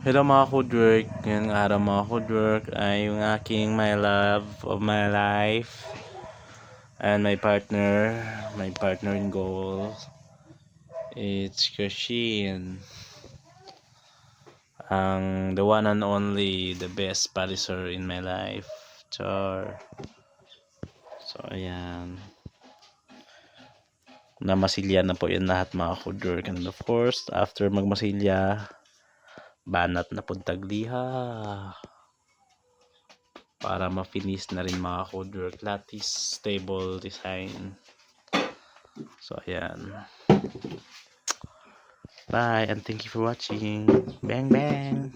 Hello mga foodwork. Ngayong araw mga foodwork ay yung aking my love of my life and my partner in goal. It's Kashin. The one and only, the best paliser in my life. Char. So ayan. Namasilya na po yan lahat mga foodwork. And of course, after magmasilya, banat na po tagliha. Para ma-finish na rin mga codework lattice stable design. So ayan, bye and thank you for watching. Bang bang.